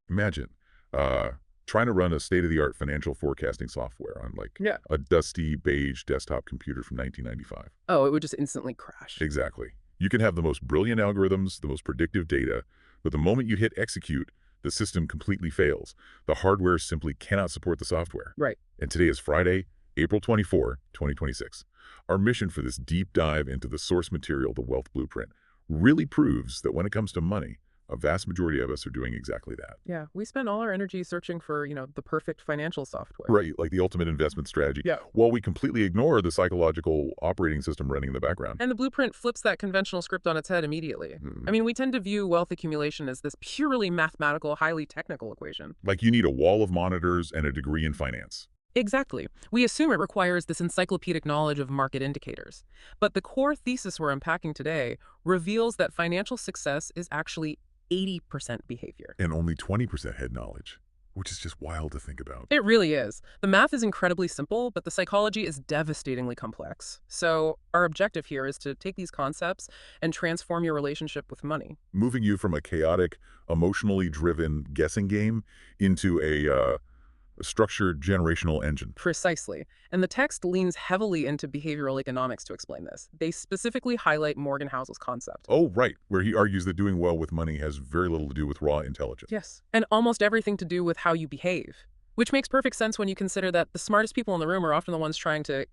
Imagine trying to run a state-of-the-art financial forecasting software on like Yeah. a dusty beige desktop computer from 1995. Oh, it would just instantly crash. Exactly. You can have the most brilliant algorithms, the most predictive data, but the moment you hit execute, the system completely fails. The hardware simply cannot support the software. Right. And today is Friday, April 24, 2026. Our mission for this deep dive into the source material, the Wealth Blueprint, really proves that when it comes to money, a vast majority of us are doing exactly that. Yeah. We spend all our energy searching for, the perfect financial software. Right, like the ultimate investment strategy, Yeah. while we completely ignore the psychological operating system running in the background. And the blueprint flips that conventional script on its head immediately. Hmm. We tend to view wealth accumulation as this purely mathematical, highly technical equation. Like you need a wall of monitors and a degree in finance. Exactly. We assume it requires this encyclopedic knowledge of market indicators. But the core thesis we're unpacking today reveals that financial success is actually 80% behavior. And only 20% head knowledge, which is just wild to think about. It really is. The math is incredibly simple, but the psychology is devastatingly complex. So our objective here is to take these concepts and transform your relationship with money. Moving you from a chaotic, emotionally driven guessing game into a structured generational engine. Precisely. And the text leans heavily into behavioral economics to explain this. They specifically highlight Morgan Housel's concept. Oh, right, where he argues that doing well with money has very little to do with raw intelligence. Yes. And almost everything to do with how you behave. Which makes perfect sense when you consider that the smartest people in the room are often the ones trying to,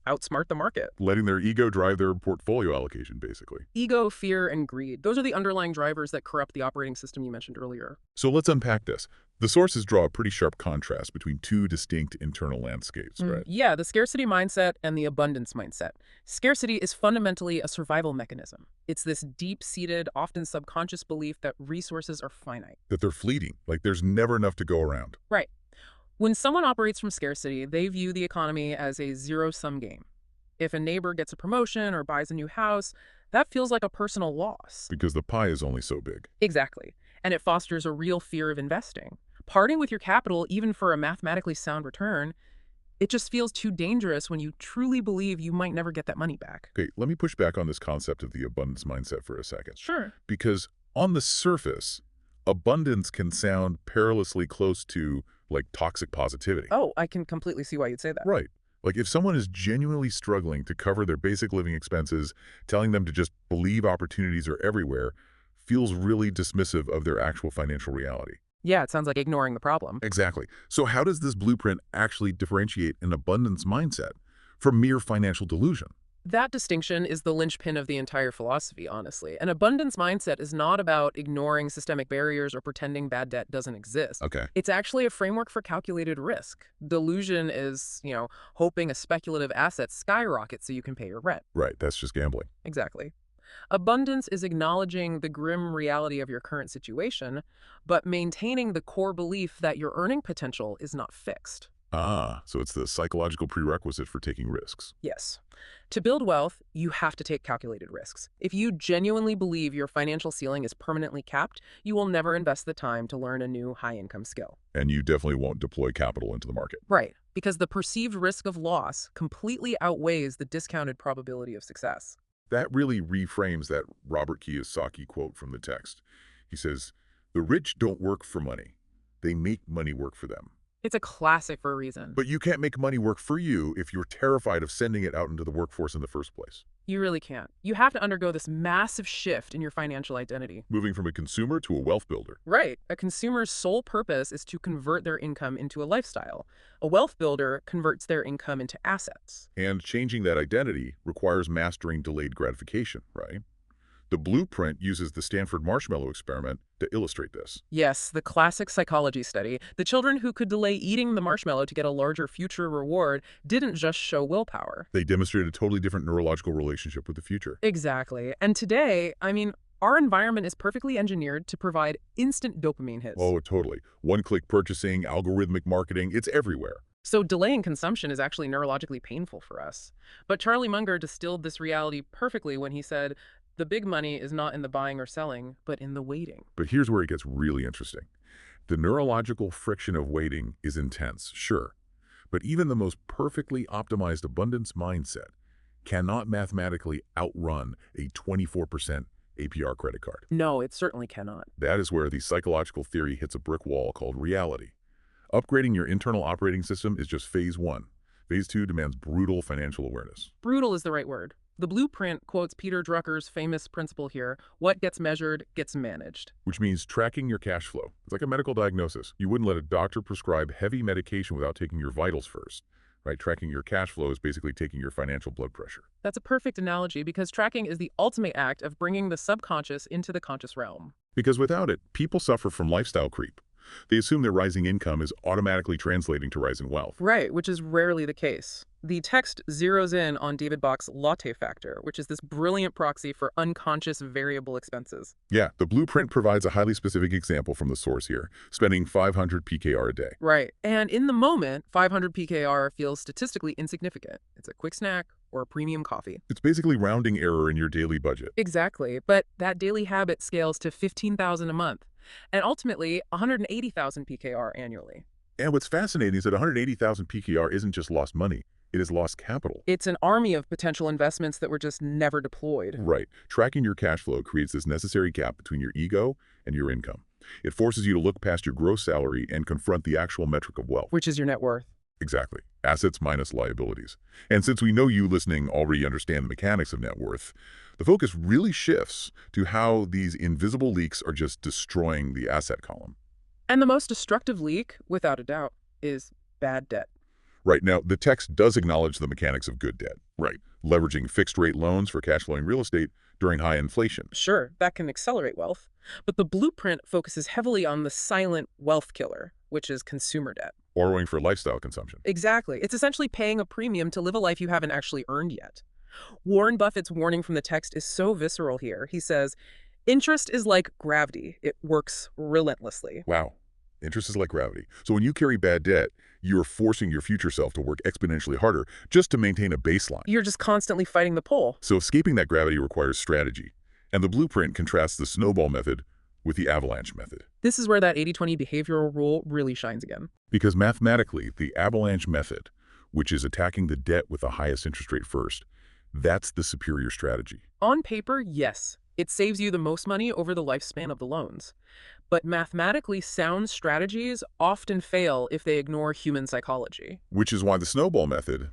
outsmart the market. Letting their ego drive their portfolio allocation, basically. Ego, fear, and greed. Those are the underlying drivers that corrupt the operating system you mentioned earlier. So let's unpack this. The sources draw a pretty sharp contrast between two distinct internal landscapes, right? Yeah, the scarcity mindset and the abundance mindset. Scarcity is fundamentally a survival mechanism. It's this deep-seated, often subconscious belief that resources are finite. That they're fleeting, like there's never enough to go around. Right. When someone operates from scarcity, they view the economy as a zero-sum game. If a neighbor gets a promotion or buys a new house, that feels like a personal loss. Because the pie is only so big. Exactly. And it fosters a real fear of investing. Parting with your capital, even for a mathematically sound return, it just feels too dangerous when you truly believe you might never get that money back. Okay, let me push back on this concept of the abundance mindset for a second. Sure. Because on the surface, abundance can sound perilously close to, like, toxic positivity. Oh, I can completely see why you'd say that. Right. Like, if someone is genuinely struggling to cover their basic living expenses, telling them to just believe opportunities are everywhere feels really dismissive of their actual financial reality. Yeah, it sounds like ignoring the problem. Exactly. So how does this blueprint actually differentiate an abundance mindset from mere financial delusion? That distinction is the linchpin of the entire philosophy, honestly. An abundance mindset is not about ignoring systemic barriers or pretending bad debt doesn't exist. Okay. It's actually a framework for calculated risk. Delusion is, hoping a speculative asset skyrockets so you can pay your rent. Right, that's just gambling. Exactly. Abundance is acknowledging the grim reality of your current situation, but maintaining the core belief that your earning potential is not fixed. Ah, so it's the psychological prerequisite for taking risks. Yes. To build wealth, you have to take calculated risks. If you genuinely believe your financial ceiling is permanently capped, you will never invest the time to learn a new high-income skill. And you definitely won't deploy capital into the market. Right, because the perceived risk of loss completely outweighs the discounted probability of success. That really reframes that Robert Kiyosaki quote from the text. He says, "The rich don't work for money. They make money work for them." It's a classic for a reason. But you can't make money work for you if you're terrified of sending it out into the workforce in the first place. You really can't. You have to undergo this massive shift in your financial identity. Moving from a consumer to a wealth builder. Right. A consumer's sole purpose is to convert their income into a lifestyle. A wealth builder converts their income into assets. And changing that identity requires mastering delayed gratification, right? The blueprint uses the Stanford marshmallow experiment to illustrate this. Yes, the classic psychology study. The children who could delay eating the marshmallow to get a larger future reward didn't just show willpower. They demonstrated a totally different neurological relationship with the future. Exactly. And today, our environment is perfectly engineered to provide instant dopamine hits. Oh, totally. One-click purchasing, algorithmic marketing, it's everywhere. So delaying consumption is actually neurologically painful for us. But Charlie Munger distilled this reality perfectly when he said, "The big money is not in the buying or selling, but in the waiting." But here's where it gets really interesting. The neurological friction of waiting is intense, sure. But even the most perfectly optimized abundance mindset cannot mathematically outrun a 24% APR credit card. No, it certainly cannot. That is where the psychological theory hits a brick wall called reality. Upgrading your internal operating system is just phase one. Phase two demands brutal financial awareness. Brutal is the right word. The blueprint quotes Peter Drucker's famous principle here: what gets measured gets managed. Which means tracking your cash flow. It's like a medical diagnosis. You wouldn't let a doctor prescribe heavy medication without taking your vitals first, right? Tracking your cash flow is basically taking your financial blood pressure. That's a perfect analogy because tracking is the ultimate act of bringing the subconscious into the conscious realm. Because without it, people suffer from lifestyle creep. They assume their rising income is automatically translating to rising wealth. Right, which is rarely the case. The text zeroes in on David Bach's latte factor, which is this brilliant proxy for unconscious variable expenses. Yeah, the blueprint provides a highly specific example from the source here, spending 500 PKR a day. Right, and in the moment, 500 PKR feels statistically insignificant. It's a quick snack or a premium coffee. It's basically rounding error in your daily budget. Exactly, but that daily habit scales to 15,000 a month, and ultimately 180,000 PKR annually. And what's fascinating is that 180,000 PKR isn't just lost money, it is lost capital. It's an army of potential investments that were just never deployed. Right. Tracking your cash flow creates this necessary gap between your ego and your income. It forces you to look past your gross salary and confront the actual metric of wealth. Which is your net worth. Exactly. Assets minus liabilities. And since we know you listening already understand the mechanics of net worth, the focus really shifts to how these invisible leaks are just destroying the asset column. And the most destructive leak, without a doubt, is bad debt. Right. Now, the text does acknowledge the mechanics of good debt. Right. Leveraging fixed-rate loans for cash-flowing real estate during high inflation. Sure, that can accelerate wealth. But the blueprint focuses heavily on the silent wealth killer, which is consumer debt. Borrowing for lifestyle consumption. Exactly. It's essentially paying a premium to live a life you haven't actually earned yet. Warren Buffett's warning from the text is so visceral here. He says, interest is like gravity. It works relentlessly. Wow. Interest is like gravity. So when you carry bad debt, you're forcing your future self to work exponentially harder just to maintain a baseline. You're just constantly fighting the pull. So escaping that gravity requires strategy. And the blueprint contrasts the snowball method with the avalanche method. This is where that 80-20 behavioral rule really shines again. Because mathematically, the avalanche method, which is attacking the debt with the highest interest rate first, that's the superior strategy. On paper, yes, it saves you the most money over the lifespan of the loans. But mathematically sound strategies often fail if they ignore human psychology. Which is why the snowball method,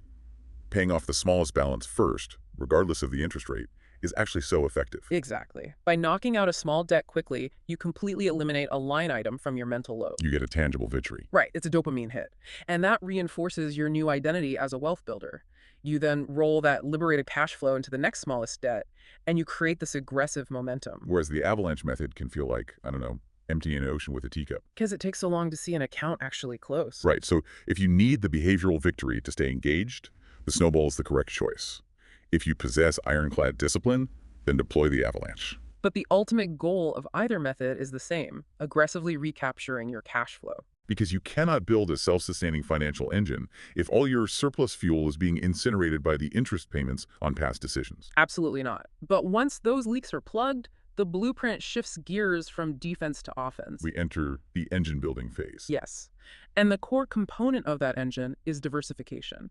paying off the smallest balance first, regardless of the interest rate, is actually so effective. Exactly. By knocking out a small debt quickly, you completely eliminate a line item from your mental load. You get a tangible victory. Right, it's a dopamine hit. And that reinforces your new identity as a wealth builder. You then roll that liberated cash flow into the next smallest debt, and you create this aggressive momentum. Whereas the avalanche method can feel like, I don't know, emptying an ocean with a teacup. Because it takes so long to see an account actually close. Right, so if you need the behavioral victory to stay engaged, the snowball is the correct choice. If you possess ironclad discipline, then deploy the avalanche. But the ultimate goal of either method is the same: aggressively recapturing your cash flow. Because you cannot build a self-sustaining financial engine if all your surplus fuel is being incinerated by the interest payments on past decisions. Absolutely not. But once those leaks are plugged, the blueprint shifts gears from defense to offense. We enter the engine-building phase. Yes. And the core component of that engine is diversification.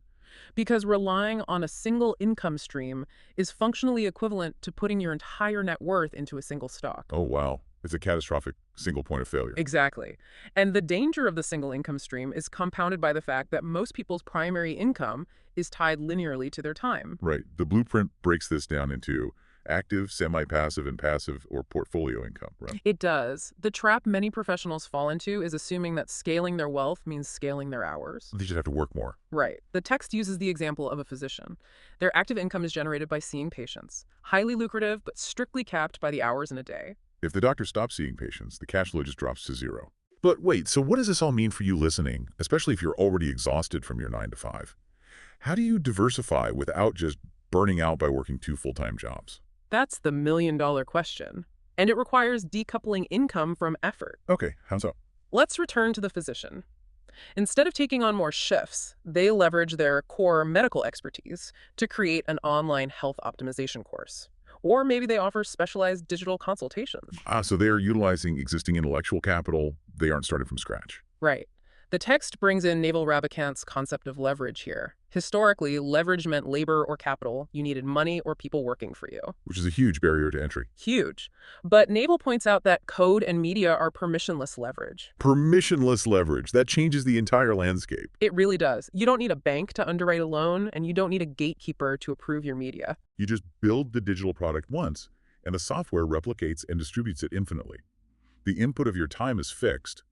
Because relying on a single income stream is functionally equivalent to putting your entire net worth into a single stock. Oh, wow. It's a catastrophic single point of failure. Exactly. And the danger of the single income stream is compounded by the fact that most people's primary income is tied linearly to their time. Right. The blueprint breaks this down into active, semi-passive, and passive or portfolio income, right? It does. The trap many professionals fall into is assuming that scaling their wealth means scaling their hours. They just have to work more. Right. The text uses the example of a physician. Their active income is generated by seeing patients. Highly lucrative, but strictly capped by the hours in a day. If the doctor stops seeing patients, the cash flow just drops to zero. But wait, so what does this all mean for you listening, especially if you're already exhausted from your 9 to 5? How do you diversify without just burning out by working 2 full-time jobs? That's the million-dollar question. And it requires decoupling income from effort. Okay, how so? Let's return to the physician. Instead of taking on more shifts, they leverage their core medical expertise to create an online health optimization course. Or maybe they offer specialized digital consultations. So they're utilizing existing intellectual capital. They aren't starting from scratch. Right. The text brings in Naval Ravikant's concept of leverage here. Historically, leverage meant labor or capital. You needed money or people working for you. Which is a huge barrier to entry. Huge. But Naval points out that code and media are permissionless leverage. Permissionless leverage. That changes the entire landscape. It really does. You don't need a bank to underwrite a loan, and you don't need a gatekeeper to approve your media. You just build the digital product once, and the software replicates and distributes it infinitely. The input of your time is fixed,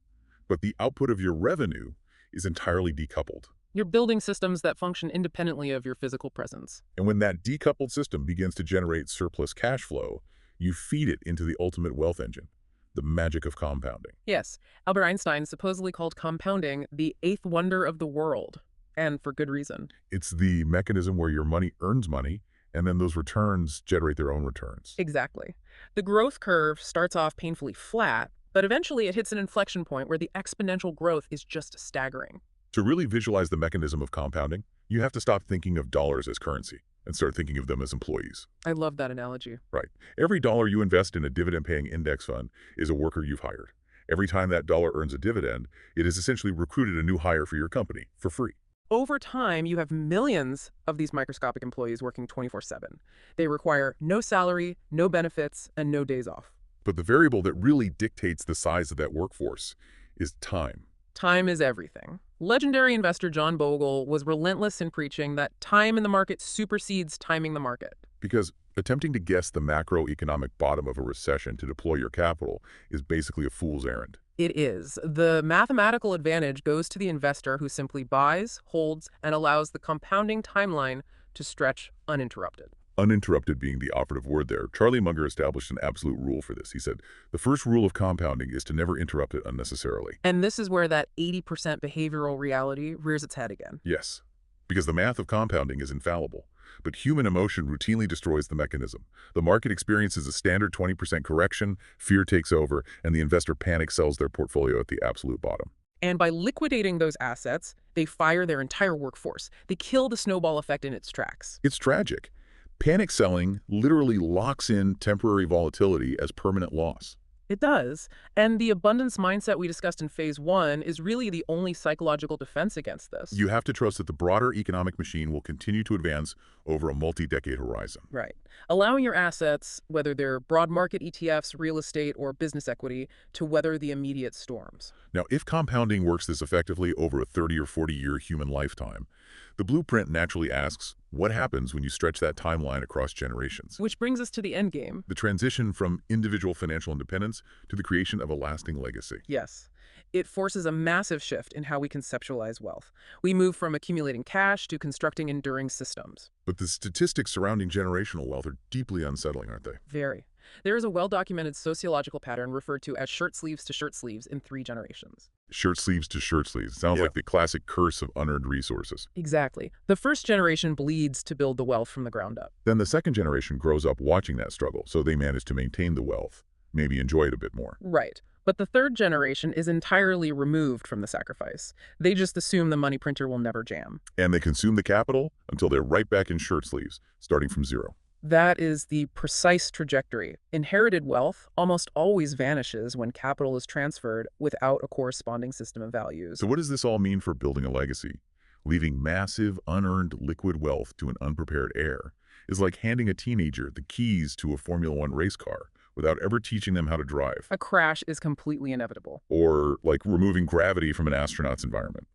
but the output of your revenue is entirely decoupled. You're building systems that function independently of your physical presence. And when that decoupled system begins to generate surplus cash flow, you feed it into the ultimate wealth engine, the magic of compounding. Yes, Albert Einstein supposedly called compounding the eighth wonder of the world, and for good reason. It's the mechanism where your money earns money, and then those returns generate their own returns. Exactly. The growth curve starts off painfully flat, but eventually it hits an inflection point where the exponential growth is just staggering. To really visualize the mechanism of compounding, you have to stop thinking of dollars as currency and start thinking of them as employees. I love that analogy. Right. Every dollar you invest in a dividend-paying index fund is a worker you've hired. Every time that dollar earns a dividend, it has essentially recruited a new hire for your company for free. Over time, you have millions of these microscopic employees working 24/7. They require no salary, no benefits, and no days off. But the variable that really dictates the size of that workforce is time. Time is everything. Legendary investor John Bogle was relentless in preaching that time in the market supersedes timing the market. Because attempting to guess the macroeconomic bottom of a recession to deploy your capital is basically a fool's errand. It is. The mathematical advantage goes to the investor who simply buys, holds, and allows the compounding timeline to stretch uninterrupted. Uninterrupted being the operative word there. Charlie Munger established an absolute rule for this. He said, the first rule of compounding is to never interrupt it unnecessarily. And this is where that 80% behavioral reality rears its head again. Yes, because the math of compounding is infallible. But human emotion routinely destroys the mechanism. The market experiences a standard 20% correction, fear takes over, and the investor panic sells their portfolio at the absolute bottom. And by liquidating those assets, they fire their entire workforce. They kill the snowball effect in its tracks. It's tragic. Panic selling literally locks in temporary volatility as permanent loss. It does. And the abundance mindset we discussed in phase 1 is really the only psychological defense against this. You have to trust that the broader economic machine will continue to advance over a multi-decade horizon. Right. Allowing your assets, whether they're broad market ETFs, real estate, or business equity, to weather the immediate storms. Now, if compounding works this effectively over a 30 or 40-year human lifetime, the blueprint naturally asks, what happens when you stretch that timeline across generations? Which brings us to the end game. The transition from individual financial independence to the creation of a lasting legacy. Yes. It forces a massive shift in how we conceptualize wealth. We move from accumulating cash to constructing enduring systems. But the statistics surrounding generational wealth are deeply unsettling, aren't they? Very. There is a well-documented sociological pattern referred to as shirt sleeves to shirt sleeves in 3 generations. Shirt sleeves to shirt sleeves. Sounds like the classic curse of unearned resources. Exactly. The first generation bleeds to build the wealth from the ground up. Then the second generation grows up watching that struggle, so they manage to maintain the wealth, maybe enjoy it a bit more. Right. But the third generation is entirely removed from the sacrifice. They just assume the money printer will never jam. And they consume the capital until they're right back in shirt sleeves, starting from zero. That is the precise trajectory. Inherited wealth almost always vanishes when capital is transferred without a corresponding system of values. So what does this all mean for building a legacy? Leaving massive, unearned liquid wealth to an unprepared heir is like handing a teenager the keys to a Formula One race car without ever teaching them how to drive. A crash is completely inevitable. Or like removing gravity from an astronaut's environment.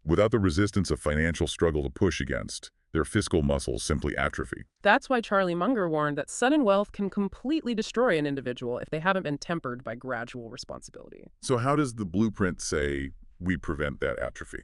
Without the resistance of financial struggle to push against, their fiscal muscles simply atrophy. That's why Charlie Munger warned that sudden wealth can completely destroy an individual if they haven't been tempered by gradual responsibility. So how does the blueprint say we prevent that atrophy?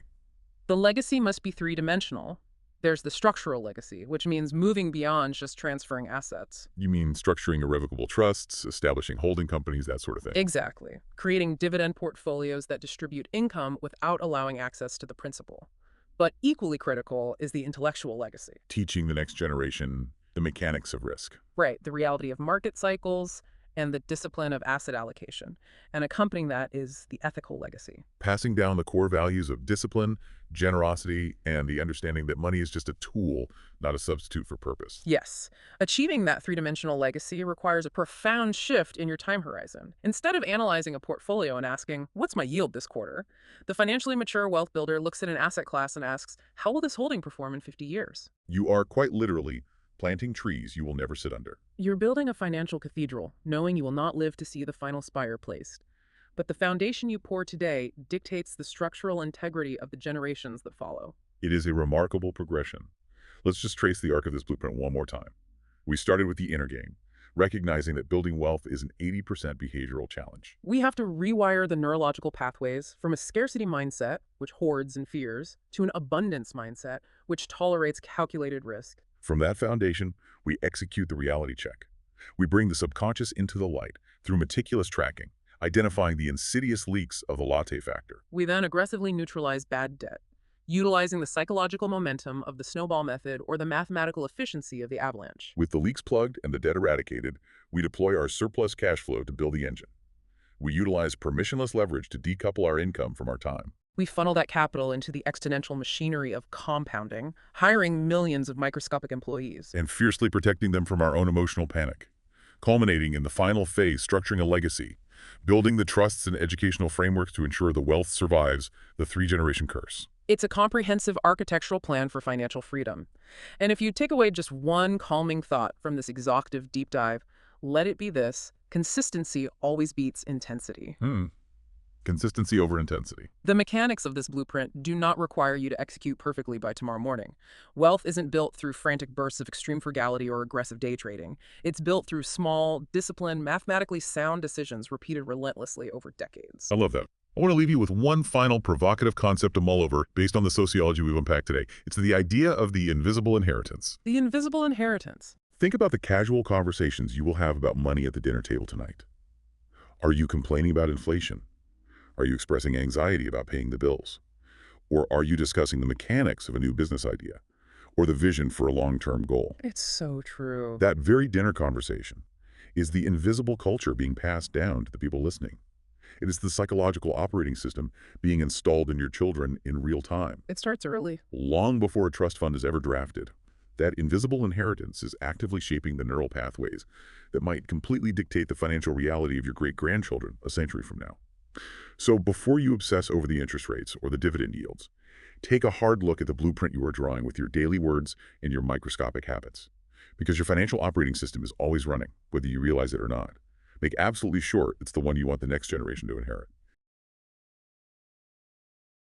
The legacy must be 3-dimensional. There's the structural legacy, which means moving beyond just transferring assets. You mean structuring irrevocable trusts, establishing holding companies, that sort of thing? Exactly. Creating dividend portfolios that distribute income without allowing access to the principal. But equally critical is the intellectual legacy. Teaching the next generation the mechanics of risk. Right, the reality of market cycles and the discipline of asset allocation. And accompanying that is the ethical legacy. Passing down the core values of discipline, generosity, and the understanding that money is just a tool, not a substitute for purpose. Yes, achieving that three-dimensional legacy requires a profound shift in your time horizon. Instead of analyzing a portfolio and asking, what's my yield this quarter? The financially mature wealth builder looks at an asset class and asks, how will this holding perform in 50 years? You are quite literally planting trees you will never sit under. You're building a financial cathedral, knowing you will not live to see the final spire placed. But the foundation you pour today dictates the structural integrity of the generations that follow. It is a remarkable progression. Let's just trace the arc of this blueprint one more time. We started with the inner game, recognizing that building wealth is an 80% behavioral challenge. We have to rewire the neurological pathways from a scarcity mindset, which hoards and fears, to an abundance mindset, which tolerates calculated risk. From that foundation, we execute the reality check. We bring the subconscious into the light through meticulous tracking, identifying the insidious leaks of the latte factor. We then aggressively neutralize bad debt, utilizing the psychological momentum of the snowball method or the mathematical efficiency of the avalanche. With the leaks plugged and the debt eradicated, we deploy our surplus cash flow to build the engine. We utilize permissionless leverage to decouple our income from our time. We funnel that capital into the exponential machinery of compounding, hiring millions of microscopic employees. And fiercely protecting them from our own emotional panic, culminating in the final phase, structuring a legacy, building the trusts and educational frameworks to ensure the wealth survives the three-generation curse. It's a comprehensive architectural plan for financial freedom. And if you take away just one calming thought from this exhaustive deep dive, let it be this: consistency always beats intensity. Consistency over intensity. The mechanics of this blueprint do not require you to execute perfectly by tomorrow morning. Wealth isn't built through frantic bursts of extreme frugality or aggressive day trading. It's built through small, disciplined, mathematically sound decisions repeated relentlessly over decades. I love that. I want to leave you with one final provocative concept to mull over based on the sociology we've unpacked today. It's the idea of the invisible inheritance. The invisible inheritance. Think about the casual conversations you will have about money at the dinner table tonight. Are you complaining about inflation? Are you expressing anxiety about paying the bills? Or are you discussing the mechanics of a new business idea or the vision for a long-term goal? It's so true. That very dinner conversation is the invisible culture being passed down to the people listening. It is the psychological operating system being installed in your children in real time, It starts early. long before a trust fund is ever drafted. That invisible inheritance is actively shaping the neural pathways that might completely dictate the financial reality of your great-grandchildren a century from now. So before you obsess over the interest rates or the dividend yields, take a hard look at the blueprint you are drawing with your daily words and your microscopic habits. Because your financial operating system is always running, whether you realize it or not. Make absolutely sure it's the one you want the next generation to inherit.